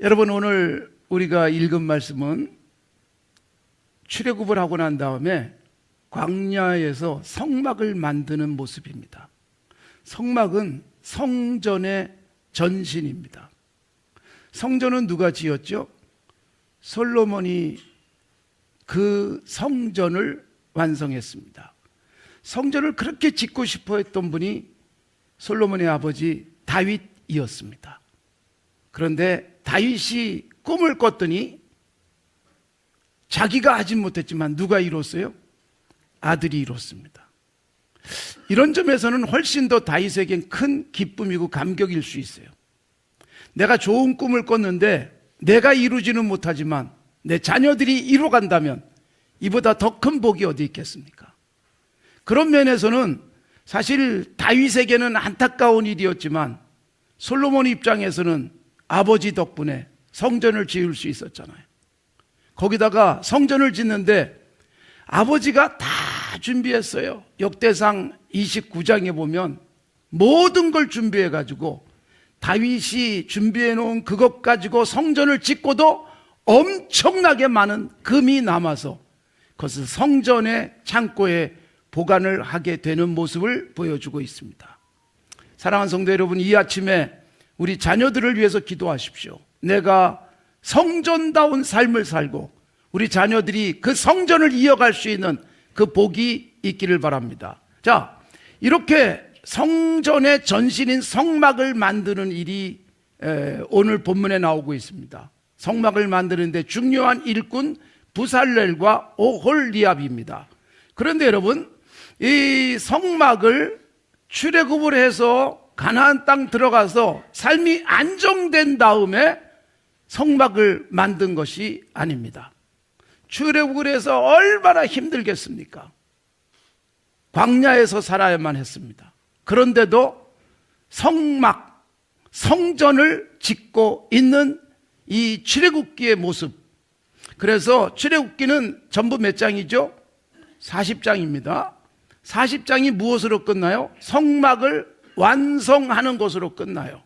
여러분, 오늘 우리가 읽은 말씀은 출애굽을 하고 난 다음에 광야에서 성막을 만드는 모습입니다. 성막은 성전의 전신입니다. 성전은 누가 지었죠? 솔로몬이 그 성전을 완성했습니다. 성전을 그렇게 짓고 싶어 했던 분이 솔로몬의 아버지 다윗이었습니다. 그런데 다윗이 꿈을 꿨더니 자기가 하진 못했지만 누가 이뤘어요? 아들이 이뤘습니다. 이런 점에서는 훨씬 더 다윗에겐 큰 기쁨이고 감격일 수 있어요. 내가 좋은 꿈을 꿨는데 내가 이루지는 못하지만 내 자녀들이 이뤄간다면 이보다 더 큰 복이 어디 있겠습니까? 그런 면에서는 사실 다윗에게는 안타까운 일이었지만 솔로몬 입장에서는 아버지 덕분에 성전을 지을 수 있었잖아요. 거기다가 성전을 짓는데 아버지가 다 준비했어요. 역대상 29장에 보면 모든 걸 준비해가지고 다윗이 준비해놓은 그것 가지고 성전을 짓고도 엄청나게 많은 금이 남아서 그것을 성전의 창고에 보관을 하게 되는 모습을 보여주고 있습니다. 사랑하는 성도 여러분, 이 아침에 우리 자녀들을 위해서 기도하십시오. 내가 성전다운 삶을 살고 우리 자녀들이 그 성전을 이어갈 수 있는 그 복이 있기를 바랍니다. 자, 이렇게 성전의 전신인 성막을 만드는 일이 오늘 본문에 나오고 있습니다. 성막을 만드는데 중요한 일꾼 부살렐과 오홀리압입니다. 그런데 여러분, 이 성막을 출애굽을 해서 가나안 땅 들어가서 삶이 안정된 다음에 성막을 만든 것이 아닙니다. 출애굽을 해서 얼마나 힘들겠습니까? 광야에서 살아야만 했습니다. 그런데도 성막, 성전을 짓고 있는 이 출애굽기의 모습. 그래서 출애굽기는 전부 몇 장이죠? 40장입니다. 40장이 무엇으로 끝나요? 성막을 완성하는 것으로 끝나요.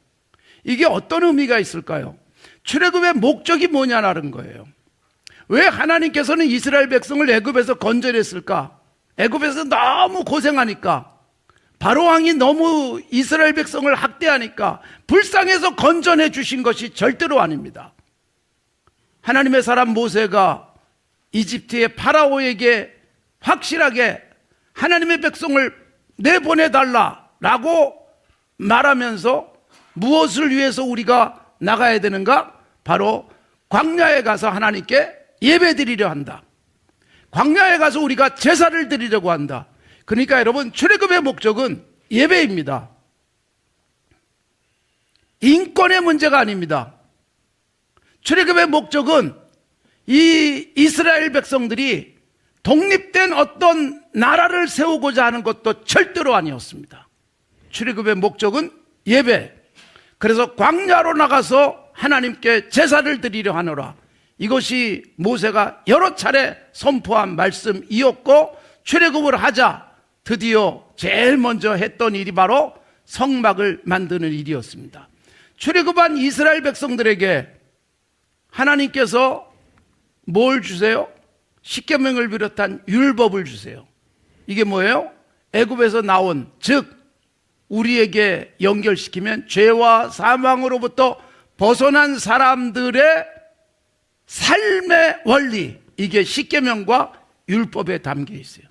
이게 어떤 의미가 있을까요? 출애굽의 목적이 뭐냐라는 거예요. 왜 하나님께서는 이스라엘 백성을 애굽에서 건져냈을까? 애굽에서 너무 고생하니까, 바로왕이 너무 이스라엘 백성을 학대하니까 불쌍해서 건져내 주신 것이 절대로 아닙니다. 하나님의 사람 모세가 이집트의 파라오에게 확실하게 하나님의 백성을 내보내달라라고 말하면서 무엇을 위해서 우리가 나가야 되는가? 바로 광야에 가서 하나님께 예배드리려 한다. 광야에 가서 우리가 제사를 드리려고 한다. 그러니까 여러분, 출애굽의 목적은 예배입니다. 인권의 문제가 아닙니다. 출애굽의 목적은 이 이스라엘 백성들이 독립된 어떤 나라를 세우고자 하는 것도 절대로 아니었습니다. 출애굽의 목적은 예배. 그래서 광야로 나가서 하나님께 제사를 드리려 하노라. 이것이 모세가 여러 차례 선포한 말씀이었고, 출애굽을 하자 드디어 제일 먼저 했던 일이 바로 성막을 만드는 일이었습니다. 출애굽한 이스라엘 백성들에게 하나님께서 뭘 주세요? 십계명을 비롯한 율법을 주세요. 이게 뭐예요? 애굽에서 나온, 즉 우리에게 연결시키면 죄와 사망으로부터 벗어난 사람들의 삶의 원리, 이게 십계명과 율법에 담겨 있어요.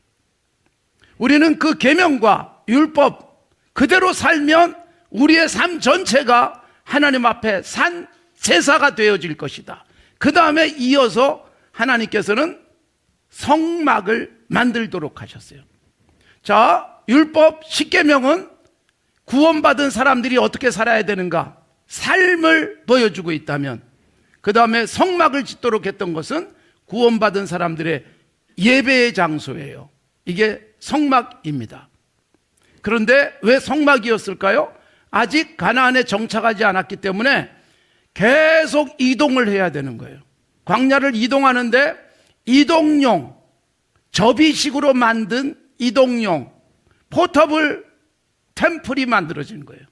우리는 그 계명과 율법 그대로 살면 우리의 삶 전체가 하나님 앞에 산 제사가 되어질 것이다. 그 다음에 이어서 하나님께서는 성막을 만들도록 하셨어요. 자, 율법 십계명은 구원받은 사람들이 어떻게 살아야 되는가? 삶을 보여주고 있다면, 그 다음에 성막을 짓도록 했던 것은 구원받은 사람들의 예배의 장소예요. 이게 성막입니다. 그런데 왜 성막이었을까요? 아직 가나안에 정착하지 않았기 때문에 계속 이동을 해야 되는 거예요. 광야를 이동하는데 이동용, 접이식으로 만든 이동용 포터블 템플이 만들어진 거예요.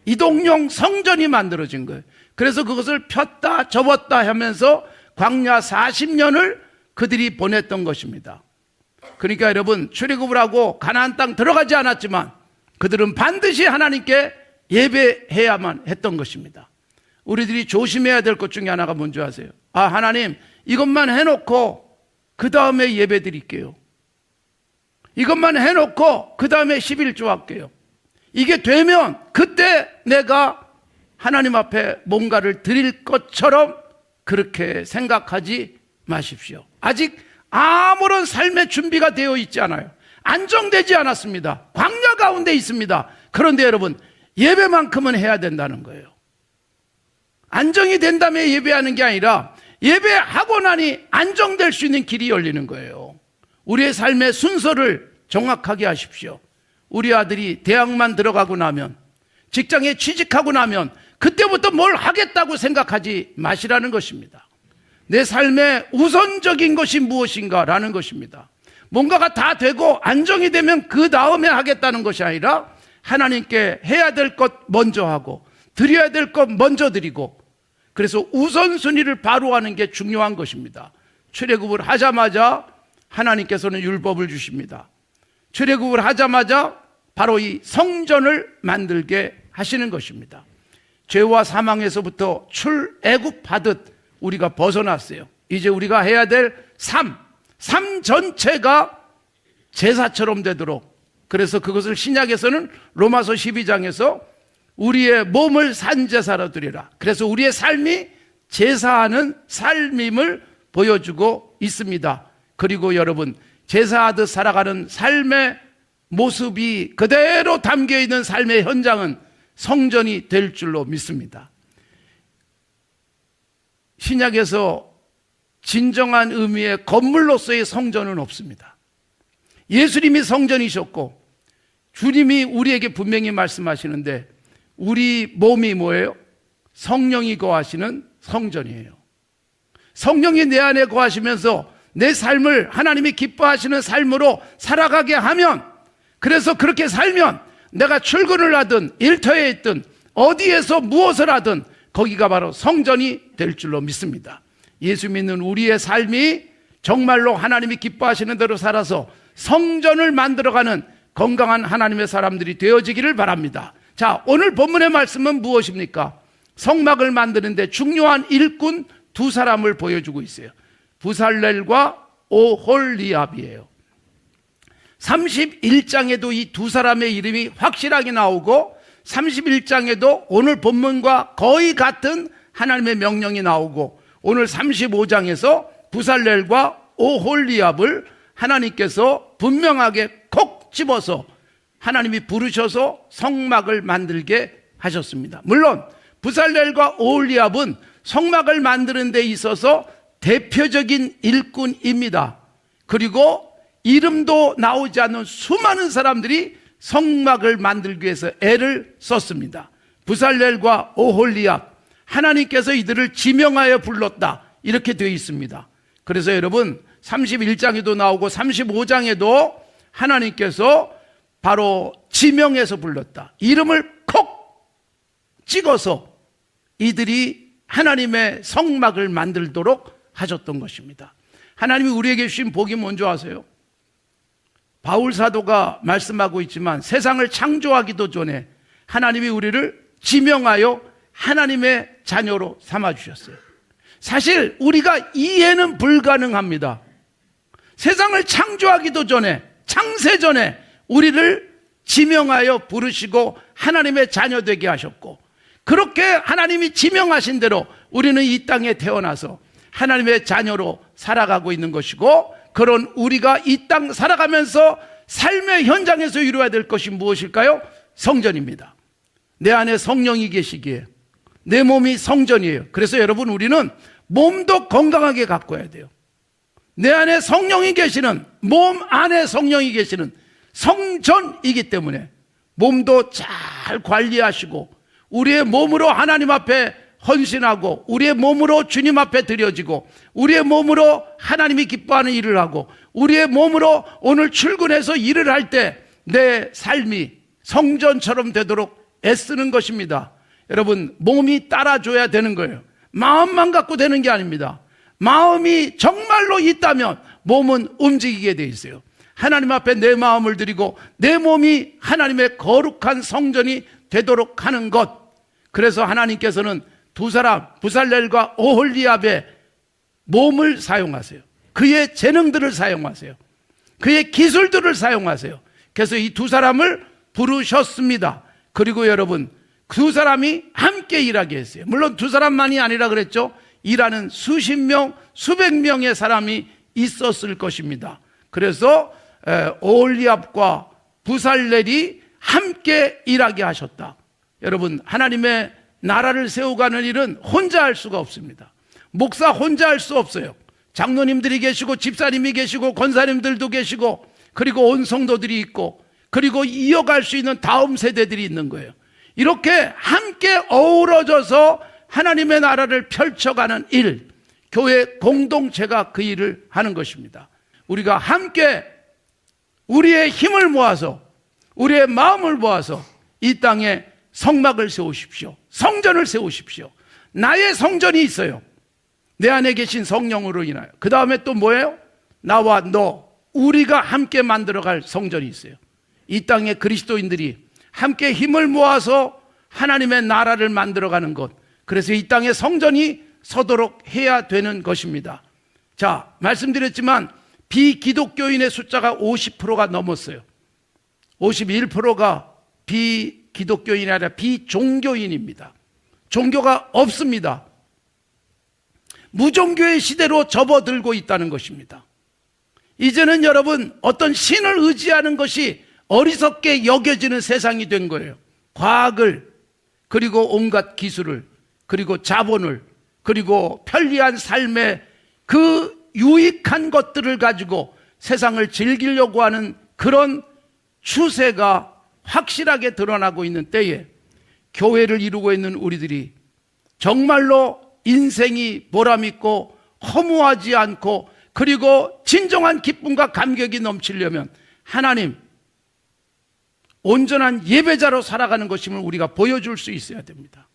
이동용 성전이 만들어진 거예요. 그래서 그것을 폈다 접었다 하면서 광야 40년을 그들이 보냈던 것입니다. 그러니까 여러분, 출애굽을 하고 가나안 땅 들어가지 않았지만 그들은 반드시 하나님께 예배해야만 했던 것입니다. 우리들이 조심해야 될 것 중에 하나가 뭔지 아세요? 하나님, 이것만 해놓고 그 다음에 예배 드릴게요. 이것만 해놓고 그 다음에 11조 할게요. 이게 되면 그때 내가 하나님 앞에 뭔가를 드릴 것처럼 그렇게 생각하지 마십시오. 아직 아무런 삶의 준비가 되어 있지 않아요. 안정되지 않았습니다. 광야 가운데 있습니다. 그런데 여러분, 예배만큼은 해야 된다는 거예요. 안정이 된 다음에 예배하는 게 아니라 예배하고 나니 안정될 수 있는 길이 열리는 거예요. 우리의 삶의 순서를 정확하게 하십시오. 우리 아들이 대학만 들어가고 나면, 직장에 취직하고 나면 그때부터 뭘 하겠다고 생각하지 마시라는 것입니다. 내 삶의 우선적인 것이 무엇인가라는 것입니다. 뭔가가 다 되고 안정이 되면 그 다음에 하겠다는 것이 아니라 하나님께 해야 될 것 먼저 하고 드려야 될 것 먼저 드리고, 그래서 우선순위를 바로 하는 게 중요한 것입니다. 출애굽을 하자마자 하나님께서는 율법을 주십니다. 출애굽을 하자마자 바로 이 성전을 만들게 하시는 것입니다. 죄와 사망에서부터 출애굽하듯 우리가 벗어났어요. 이제 우리가 해야 될 삶 전체가 제사처럼 되도록, 그래서 그것을 신약에서는 로마서 12장에서 우리의 몸을 산제사로 드리라. 그래서 우리의 삶이 제사하는 삶임을 보여주고 있습니다. 그리고 여러분, 제사하듯 살아가는 삶의 모습이 그대로 담겨있는 삶의 현장은 성전이 될 줄로 믿습니다. 신약에서 진정한 의미의 건물로서의 성전은 없습니다. 예수님이 성전이셨고 주님이 우리에게 분명히 말씀하시는데, 우리 몸이 뭐예요? 성령이 거하시는 성전이에요. 성령이 내 안에 거하시면서 내 삶을 하나님이 기뻐하시는 삶으로 살아가게 하면, 그래서 그렇게 살면 내가 출근을 하든 일터에 있든 어디에서 무엇을 하든 거기가 바로 성전이 될 줄로 믿습니다. 예수 믿는 우리의 삶이 정말로 하나님이 기뻐하시는 대로 살아서 성전을 만들어가는 건강한 하나님의 사람들이 되어지기를 바랍니다. 자, 오늘 본문의 말씀은 무엇입니까? 성막을 만드는데 중요한 일꾼 두 사람을 보여주고 있어요. 부살렐과 오홀리압이에요. 31장에도 이 두 사람의 이름이 확실하게 나오고 31장에도 오늘 본문과 거의 같은 하나님의 명령이 나오고, 오늘 35장에서 부살렐과 오홀리압을 하나님께서 분명하게 콕 집어서 하나님이 부르셔서 성막을 만들게 하셨습니다. 물론 부살렐과 오홀리압은 성막을 만드는 데 있어서 대표적인 일꾼입니다. 그리고 이름도 나오지 않는 수많은 사람들이 성막을 만들기 위해서 애를 썼습니다. 부살렐과 오홀리압, 하나님께서 이들을 지명하여 불렀다, 이렇게 되어 있습니다. 그래서 여러분, 31장에도 나오고 35장에도 하나님께서 바로 지명해서 불렀다, 이름을 콕 찍어서 이들이 하나님의 성막을 만들도록 하셨던 것입니다. 하나님이 우리에게 주신 복이 뭔지 아세요? 바울 사도가 말씀하고 있지만 세상을 창조하기도 전에 하나님이 우리를 지명하여 하나님의 자녀로 삼아주셨어요. 사실 우리가 이해는 불가능합니다. 세상을 창조하기도 전에, 창세 전에 우리를 지명하여 부르시고 하나님의 자녀 되게 하셨고, 그렇게 하나님이 지명하신 대로 우리는 이 땅에 태어나서 하나님의 자녀로 살아가고 있는 것이고, 그런 우리가 이 땅 살아가면서 삶의 현장에서 이루어야 될 것이 무엇일까요? 성전입니다. 내 안에 성령이 계시기에 내 몸이 성전이에요. 그래서 여러분, 우리는 몸도 건강하게 가꿔야 돼요. 내 안에 성령이 계시는, 몸 안에 성령이 계시는 성전이기 때문에 몸도 잘 관리하시고 우리의 몸으로 하나님 앞에 헌신하고 우리의 몸으로 주님 앞에 드려지고 우리의 몸으로 하나님이 기뻐하는 일을 하고 우리의 몸으로 오늘 출근해서 일을 할 때 내 삶이 성전처럼 되도록 애쓰는 것입니다. 여러분, 몸이 따라줘야 되는 거예요. 마음만 갖고 되는 게 아닙니다. 마음이 정말로 있다면 몸은 움직이게 돼 있어요. 하나님 앞에 내 마음을 드리고 내 몸이 하나님의 거룩한 성전이 되도록 하는 것. 그래서 하나님께서는 두 사람, 부살렐과 오홀리압의 몸을 사용하세요. 그의 재능들을 사용하세요. 그의 기술들을 사용하세요. 그래서 이 두 사람을 부르셨습니다. 그리고 여러분, 두 사람이 함께 일하게 했어요. 물론 두 사람만이 아니라 그랬죠. 일하는 수십 명, 수백 명의 사람이 있었을 것입니다. 그래서 오홀리압과 부살렐이 함께 일하게 하셨다. 여러분, 하나님의 나라를 세워가는 일은 혼자 할 수가 없습니다. 목사 혼자 할 수 없어요. 장로님들이 계시고 집사님이 계시고 권사님들도 계시고 그리고 온 성도들이 있고 그리고 이어갈 수 있는 다음 세대들이 있는 거예요. 이렇게 함께 어우러져서 하나님의 나라를 펼쳐가는 일, 교회 공동체가 그 일을 하는 것입니다. 우리가 함께 우리의 힘을 모아서 우리의 마음을 모아서 이 땅에 성막을 세우십시오. 성전을 세우십시오. 나의 성전이 있어요. 내 안에 계신 성령으로 인하여. 그 다음에 또 뭐예요? 나와 너, 우리가 함께 만들어갈 성전이 있어요. 이 땅의 그리스도인들이 함께 힘을 모아서 하나님의 나라를 만들어가는 것. 그래서 이 땅에 성전이 서도록 해야 되는 것입니다. 자, 말씀드렸지만 비기독교인의 숫자가 50%가 넘었어요. 51%가 비기독교인이 아니라 비종교인입니다. 종교가 없습니다. 무종교의 시대로 접어들고 있다는 것입니다. 이제는 여러분, 어떤 신을 의지하는 것이 어리석게 여겨지는 세상이 된 거예요. 과학을, 그리고 온갖 기술을, 그리고 자본을, 그리고 편리한 삶의 그 유익한 것들을 가지고 세상을 즐기려고 하는 그런 추세가 확실하게 드러나고 있는 때에 교회를 이루고 있는 우리들이 정말로 인생이 보람있고 허무하지 않고 그리고 진정한 기쁨과 감격이 넘치려면 하나님, 온전한 예배자로 살아가는 것임을 우리가 보여줄 수 있어야 됩니다.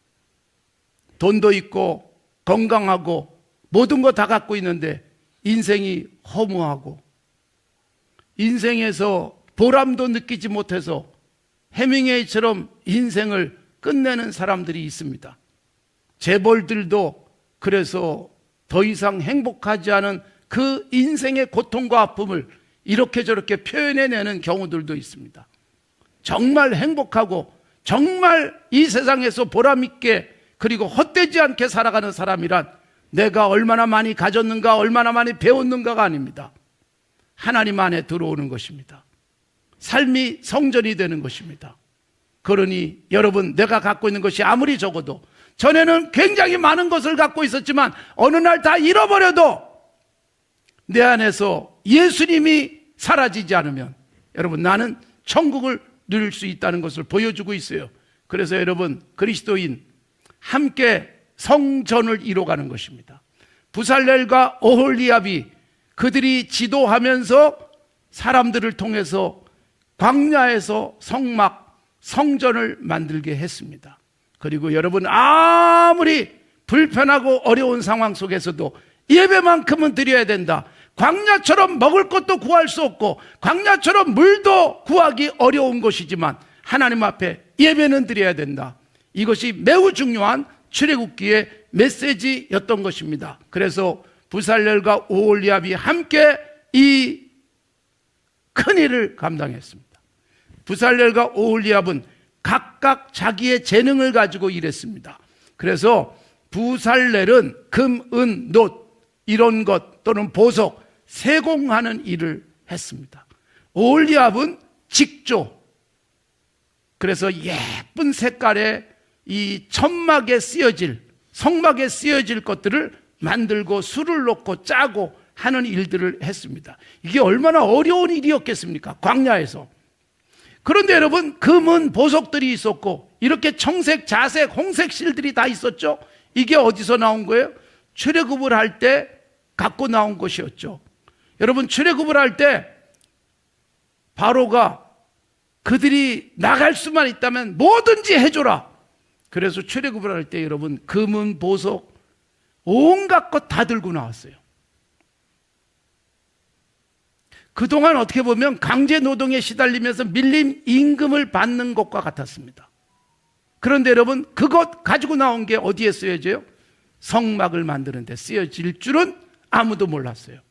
돈도 있고 건강하고 모든 거 다 갖고 있는데 인생이 허무하고 인생에서 보람도 느끼지 못해서 해밍웨이처럼 인생을 끝내는 사람들이 있습니다. 재벌들도 그래서 더 이상 행복하지 않은 그 인생의 고통과 아픔을 이렇게 저렇게 표현해내는 경우들도 있습니다. 정말 행복하고 정말 이 세상에서 보람있게 그리고 헛되지 않게 살아가는 사람이란 내가 얼마나 많이 가졌는가 얼마나 많이 배웠는가가 아닙니다. 하나님 안에 들어오는 것입니다. 삶이 성전이 되는 것입니다. 그러니 여러분, 내가 갖고 있는 것이 아무리 적어도 전에는 굉장히 많은 것을 갖고 있었지만 어느 날 다 잃어버려도 내 안에서 예수님이 사라지지 않으면 여러분, 나는 천국을 누릴 수 있다는 것을 보여주고 있어요. 그래서 여러분, 그리스도인 함께 성전을 이뤄가는 것입니다. 부살렐과 오홀리압이 그들이 지도하면서 사람들을 통해서 광야에서 성전을 만들게 했습니다. 그리고 여러분, 아무리 불편하고 어려운 상황 속에서도 예배만큼은 드려야 된다. 광야처럼 먹을 것도 구할 수 없고 광야처럼 물도 구하기 어려운 것이지만 하나님 앞에 예배는 드려야 된다. 이것이 매우 중요한 출애굽기의 메시지였던 것입니다. 그래서 부살렐과 오홀리압이 함께 이 큰 일을 감당했습니다. 부살렐과 오홀리압은 각각 자기의 재능을 가지고 일했습니다. 그래서 부살렐은 금, 은, 놋 이런 것 또는 보석, 세공하는 일을 했습니다. 오홀리압은 직조, 그래서 예쁜 색깔의 이 천막에 쓰여질, 성막에 쓰여질 것들을 만들고 술을 넣고 짜고 하는 일들을 했습니다. 이게 얼마나 어려운 일이었겠습니까? 광야에서. 그런데 여러분, 금은 보석들이 있었고 이렇게 청색, 자색, 홍색 실들이 다 있었죠. 이게 어디서 나온 거예요? 출애굽을 할 때 갖고 나온 것이었죠. 여러분, 출애굽을 할 때 바로가 그들이 나갈 수만 있다면 뭐든지 해줘라. 그래서 출애굽을 할 때 여러분 금은 보석 온갖 것 다 들고 나왔어요. 그동안 어떻게 보면 강제 노동에 시달리면서 밀림 임금을 받는 것과 같았습니다. 그런데 여러분 그것 가지고 나온 게 어디에 쓰여져요? 성막을 만드는 데 쓰여질 줄은 아무도 몰랐어요.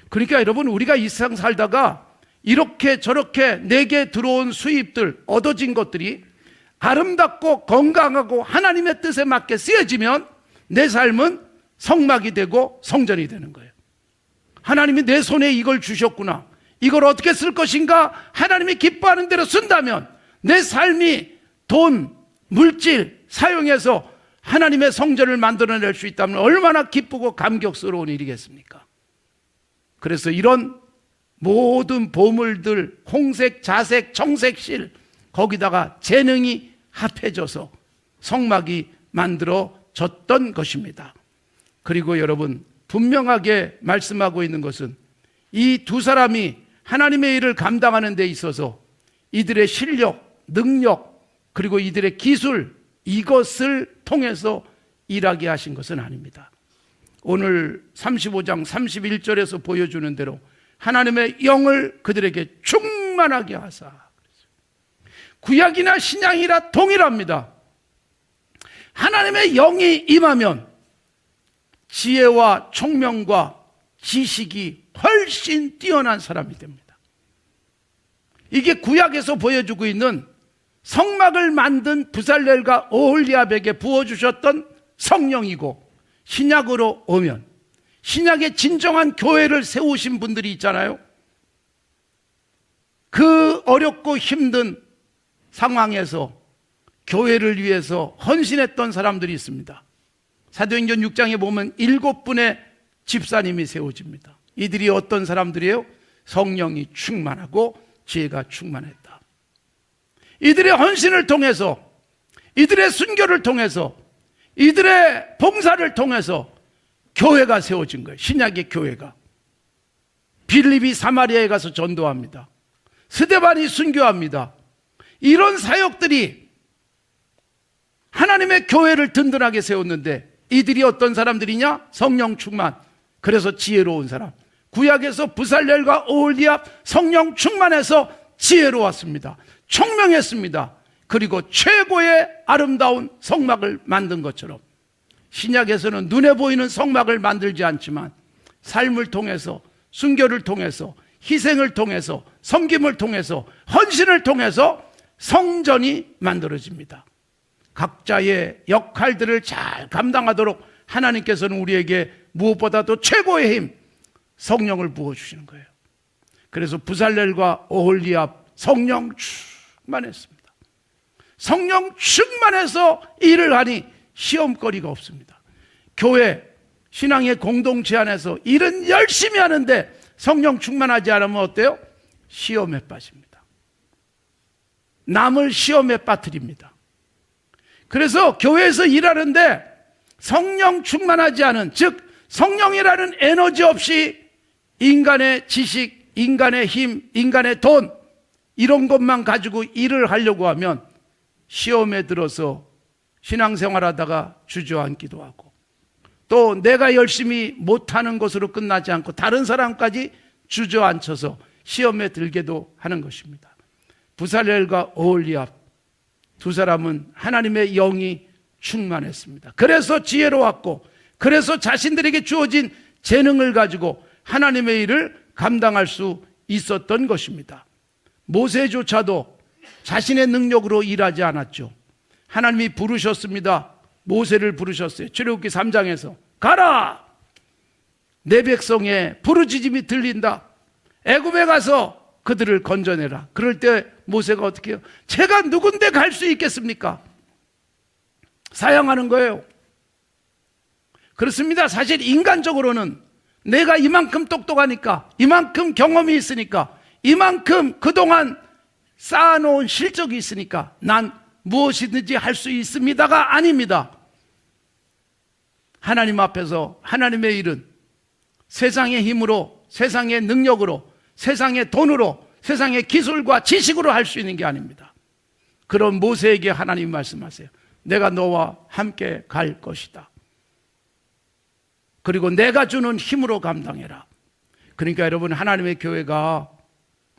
그러니까 여러분 우리가 이 세상 살다가 이렇게 저렇게 내게 들어온 수입들, 얻어진 것들이 아름답고 건강하고 하나님의 뜻에 맞게 쓰여지면 내 삶은 성막이 되고 성전이 되는 거예요. 하나님이 내 손에 이걸 주셨구나, 이걸 어떻게 쓸 것인가 하나님이 기뻐하는 대로 쓴다면 내 삶이 돈, 물질 사용해서 하나님의 성전을 만들어낼 수 있다면 얼마나 기쁘고 감격스러운 일이겠습니까? 그래서 이런 모든 보물들, 홍색, 자색, 청색 실, 거기다가 재능이 합해져서 성막이 만들어졌던 것입니다. 그리고 여러분 분명하게 말씀하고 있는 것은 이 두 사람이 하나님의 일을 감당하는 데 있어서 이들의 실력, 능력, 그리고 이들의 기술, 이것을 통해서 일하게 하신 것은 아닙니다. 오늘 35장 31절에서 보여주는 대로 하나님의 영을 그들에게 충만하게 하사, 구약이나 신약이라 동일합니다. 하나님의 영이 임하면 지혜와 총명과 지식이 훨씬 뛰어난 사람이 됩니다. 이게 구약에서 보여주고 있는 성막을 만든 부살렐과 오홀리압에게 부어주셨던 성령이고, 신약으로 오면 신약의 진정한 교회를 세우신 분들이 있잖아요. 그 어렵고 힘든 상황에서 교회를 위해서 헌신했던 사람들이 있습니다. 사도행전 6장에 보면 7분의 집사님이 세워집니다. 이들이 어떤 사람들이에요? 성령이 충만하고 지혜가 충만했다. 이들의 헌신을 통해서, 이들의 순교를 통해서, 이들의 봉사를 통해서 교회가 세워진 거예요. 신약의 교회가. 빌립이 사마리아에 가서 전도합니다. 스데반이 순교합니다. 이런 사역들이 하나님의 교회를 든든하게 세웠는데, 이들이 어떤 사람들이냐? 성령 충만, 그래서 지혜로운 사람. 구약에서 부살렐과 오홀리압 성령 충만해서 지혜로웠습니다. 총명했습니다. 그리고 최고의 아름다운 성막을 만든 것처럼 신약에서는 눈에 보이는 성막을 만들지 않지만 삶을 통해서, 순교를 통해서, 희생을 통해서, 섬김을 통해서, 헌신을 통해서 성전이 만들어집니다. 각자의 역할들을 잘 감당하도록 하나님께서는 우리에게 무엇보다도 최고의 힘, 성령을 부어주시는 거예요. 그래서 부살렐과 오홀리압 성령 충만했습니다. 성령 충만해서 일을 하니 시험거리가 없습니다. 교회, 신앙의 공동체 안에서 일은 열심히 하는데 성령 충만하지 않으면 어때요? 시험에 빠집니다. 남을 시험에 빠뜨립니다. 그래서 교회에서 일하는데 성령 충만하지 않은, 즉 성령이라는 에너지 없이 인간의 지식, 인간의 힘, 인간의 돈, 이런 것만 가지고 일을 하려고 하면 시험에 들어서 신앙생활하다가 주저앉기도 하고, 또 내가 열심히 못하는 것으로 끝나지 않고 다른 사람까지 주저앉혀서 시험에 들게도 하는 것입니다. 부살렐과 오홀리압 두 사람은 하나님의 영이 충만했습니다. 그래서 지혜로웠고, 그래서 자신들에게 주어진 재능을 가지고 하나님의 일을 감당할 수 있었던 것입니다. 모세조차도 자신의 능력으로 일하지 않았죠. 하나님이 부르셨습니다. 모세를 부르셨어요. 출애굽기 3장에서 가라! 내 백성의 부르짖음이 들린다. 애굽에 가서 그들을 건져내라. 그럴 때 모세가 어떻게 해요? 제가 누군데 갈 수 있겠습니까? 사양하는 거예요. 그렇습니다. 사실 인간적으로는 내가 이만큼 똑똑하니까, 이만큼 경험이 있으니까, 이만큼 그동안 쌓아놓은 실적이 있으니까 난 무엇이든지 할 수 있습니다가 아닙니다. 하나님 앞에서 하나님의 일은 세상의 힘으로, 세상의 능력으로, 세상의 돈으로, 세상의 기술과 지식으로 할 수 있는 게 아닙니다. 그런 모세에게 하나님이 말씀하세요. 내가 너와 함께 갈 것이다. 그리고 내가 주는 힘으로 감당해라. 그러니까 여러분, 하나님의 교회가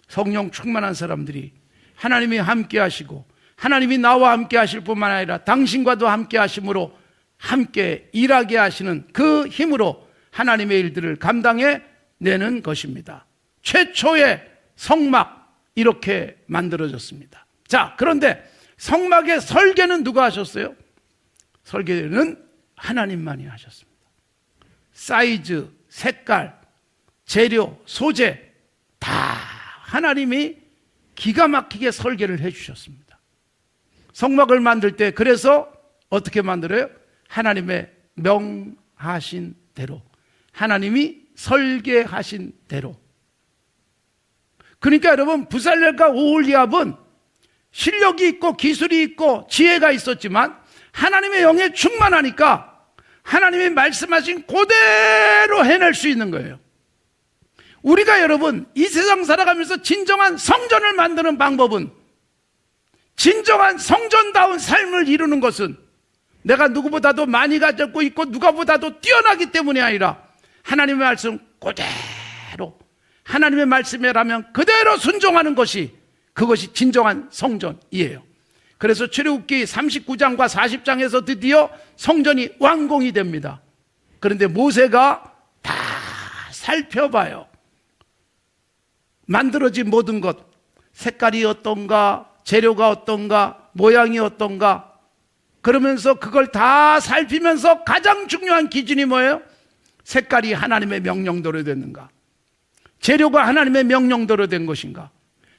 성령 충만한 사람들이 하나님이 함께 하시고 하나님이 나와 함께 하실 뿐만 아니라 당신과도 함께 하심으로 함께 일하게 하시는 그 힘으로 하나님의 일들을 감당해 내는 것입니다. 최초의 성막 이렇게 만들어졌습니다. 자, 그런데 성막의 설계는 누가 하셨어요? 설계는 하나님만이 하셨습니다. 사이즈, 색깔, 재료, 소재 다 하나님이 기가 막히게 설계를 해 주셨습니다. 성막을 만들 때 그래서 어떻게 만들어요? 하나님의 명하신 대로, 하나님이 설계하신 대로. 그러니까 여러분, 부살렐과 오홀리압은 실력이 있고 기술이 있고 지혜가 있었지만 하나님의 영에 충만하니까 하나님이 말씀하신 그대로 해낼 수 있는 거예요. 우리가 여러분 이 세상 살아가면서 진정한 성전을 만드는 방법은, 진정한 성전다운 삶을 이루는 것은 내가 누구보다도 많이 가졌고 있고 누구보다도 뛰어나기 때문이 아니라 하나님의 말씀 그대로, 하나님의 말씀이라면 그대로 순종하는 것이, 그것이 진정한 성전이에요. 그래서 출애굽기 39장과 40장에서 드디어 성전이 완공이 됩니다. 그런데 모세가 다 살펴봐요. 만들어진 모든 것, 색깔이 어떤가, 재료가 어떤가, 모양이 어떤가, 그러면서 그걸 다 살피면서 가장 중요한 기준이 뭐예요? 색깔이 하나님의 명령대로 됐는가, 재료가 하나님의 명령대로 된 것인가,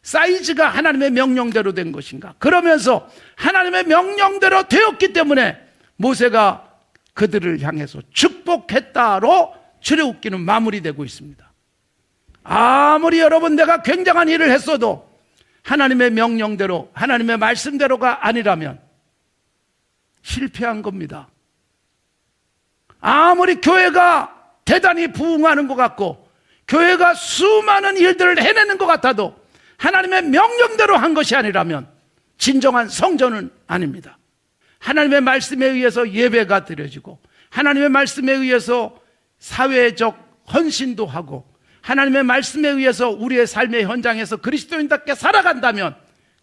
사이즈가 하나님의 명령대로 된 것인가. 그러면서 하나님의 명령대로 되었기 때문에 모세가 그들을 향해서 축복했다로 출애굽기는 마무리되고 있습니다. 아무리 여러분 내가 굉장한 일을 했어도 하나님의 명령대로, 하나님의 말씀대로가 아니라면 실패한 겁니다. 아무리 교회가 대단히 부흥하는 것 같고 교회가 수많은 일들을 해내는 것 같아도 하나님의 명령대로 한 것이 아니라면 진정한 성전은 아닙니다. 하나님의 말씀에 의해서 예배가 드려지고 하나님의 말씀에 의해서 사회적 헌신도 하고 하나님의 말씀에 의해서 우리의 삶의 현장에서 그리스도인답게 살아간다면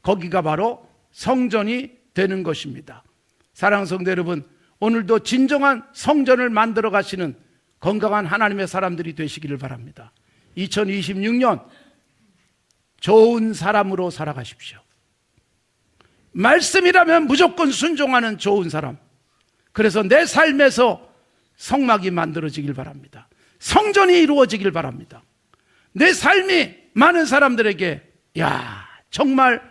거기가 바로 성전이 되는 것입니다. 사랑하는 성도 여러분, 오늘도 진정한 성전을 만들어 가시는 건강한 하나님의 사람들이 되시기를 바랍니다. 2026년 좋은 사람으로 살아가십시오. 말씀이라면 무조건 순종하는 좋은 사람. 그래서 내 삶에서 성막이 만들어지길 바랍니다. 성전이 이루어지길 바랍니다. 내 삶이 많은 사람들에게 야, 정말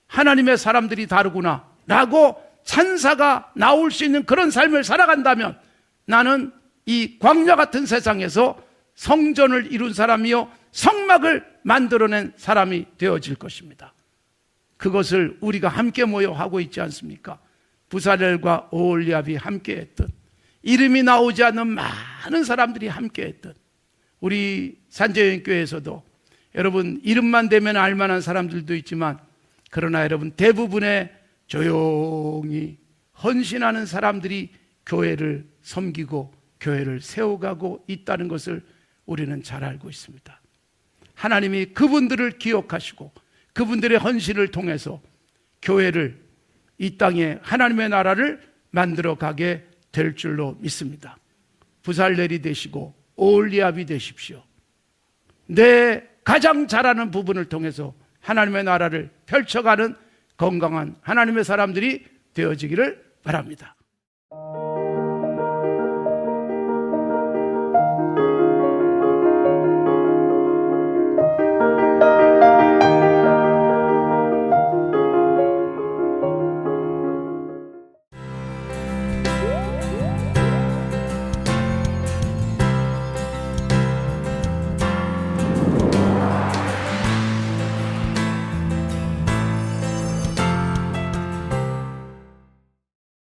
하나님의 사람들이 다르구나 라고 찬사가 나올 수 있는 그런 삶을 살아간다면 나는 이 광야 같은 세상에서 성전을 이룬 사람이요 성막을 만들어낸 사람이 되어질 것입니다. 그것을 우리가 함께 모여 하고 있지 않습니까? 부살렐과 오홀리압이 함께 했던, 이름이 나오지 않는 많은 사람들이 함께 했던, 우리 산재연교회에서도 여러분 이름만 대면 알만한 사람들도 있지만 그러나 여러분 대부분의 조용히 헌신하는 사람들이 교회를 섬기고 교회를 세워가고 있다는 것을 우리는 잘 알고 있습니다. 하나님이 그분들을 기억하시고 그분들의 헌신을 통해서 교회를, 이 땅에 하나님의 나라를 만들어 가게 될 줄로 믿습니다. 부살렐이 되시고 오홀리압이 되십시오. 내 가장 잘하는 부분을 통해서 하나님의 나라를 펼쳐가는 건강한 하나님의 사람들이 되어지기를 바랍니다.